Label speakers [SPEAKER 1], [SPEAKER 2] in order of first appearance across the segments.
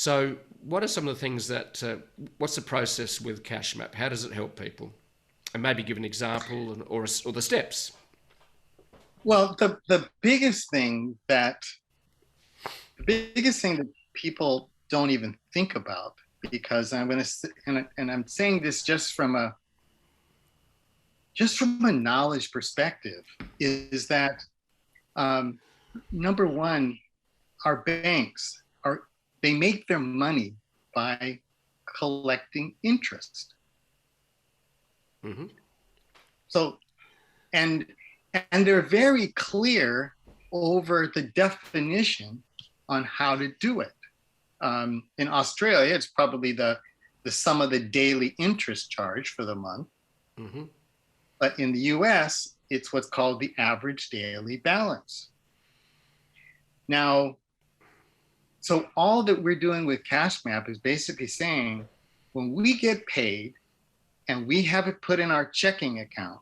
[SPEAKER 1] So, what are some of the things that, what's the process with CashMap? How does it help people? And maybe give an example or the steps.
[SPEAKER 2] Well, the biggest thing that people don't even think about, because I'm going to, and I'm saying this just from a knowledge perspective, is that um, number one, our banks they make their money by collecting interest.
[SPEAKER 1] Hmm.
[SPEAKER 2] So and and they're very clear over the definition on how to do it. In Australia, it's probably the sum of the daily interest charge for the month.
[SPEAKER 1] Hmm.
[SPEAKER 2] But in the US, it's what's called the average daily balance. Now, so all that we're doing with CashMap is basically saying when we get paid and we have it put in our checking account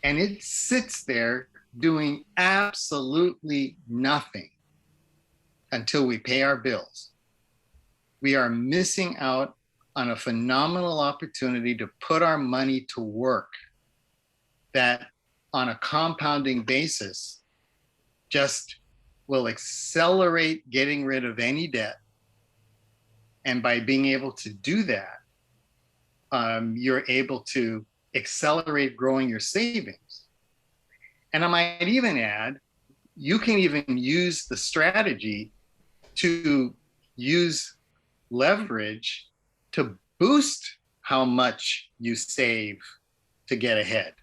[SPEAKER 2] and it sits there doing absolutely nothing until we pay our bills, we are missing out on a phenomenal opportunity to put our money to work that on a compounding basis just will accelerate getting rid of any debt. And by being able to do that, you're able to accelerate growing your savings. And I might even add, you can even use the strategy to use leverage to boost how much you save to get ahead.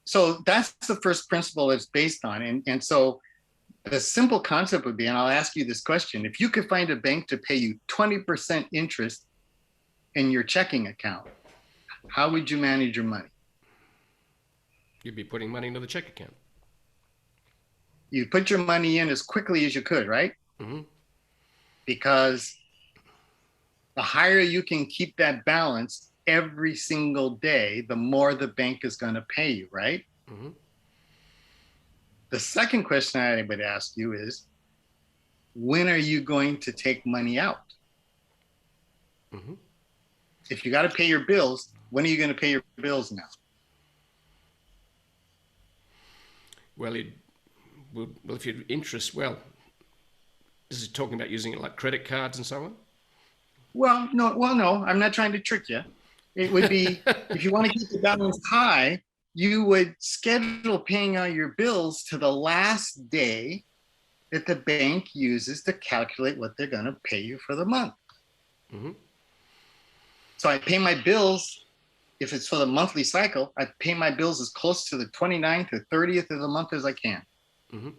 [SPEAKER 2] So that's the first principle it's based on. And so the simple concept would be, and I'll ask you this question, if you could find a bank to pay you 20% interest in your checking account, how would you manage your money?
[SPEAKER 1] You'd be putting money into the check account.
[SPEAKER 2] You put your money in as quickly as you could, right?
[SPEAKER 1] Hmm.
[SPEAKER 2] Because the higher you can keep that balance every single day, the more the bank is going to pay you, right?
[SPEAKER 1] Hmm.
[SPEAKER 2] The second question I would ask you is, when are you going to take money out?
[SPEAKER 1] Hmm.
[SPEAKER 2] If you got to pay your bills, when are you going to pay your bills now?
[SPEAKER 1] Well, if your interest, well, this is talking about using it like credit cards and so on.
[SPEAKER 2] No, I'm not trying to trick you. It would be, if you want to keep the balance high, you would schedule paying out your bills to the last day that the bank uses to calculate what they're going to pay you for the month.
[SPEAKER 1] Hmm.
[SPEAKER 2] So I pay my bills, if it's for the monthly cycle, I pay my bills as close to the 29th or 30th of the month as I can.
[SPEAKER 1] Hmm.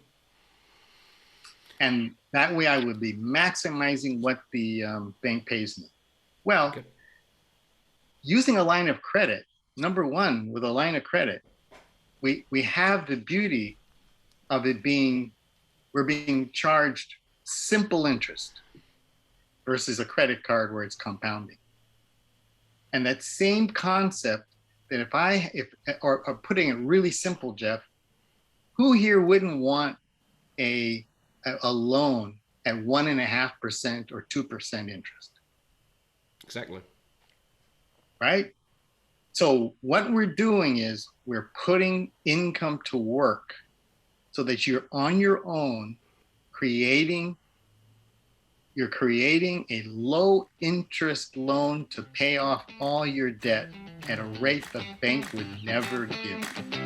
[SPEAKER 2] And that way I would be maximizing what the bank pays me. Well,
[SPEAKER 1] Okay.
[SPEAKER 2] using a line of credit, number one, with a line of credit, we have the beauty of it being, we're being charged simple interest versus a credit card where it's compounding. And that same concept that or putting it really simple, Jeff, who here wouldn't want a loan at 1.5% or 2% interest,
[SPEAKER 1] Exactly.
[SPEAKER 2] right? So what we're doing is we're putting income to work so that you're on your own creating you're creating a low interest loan to pay off all your debt at a rate the bank would never give.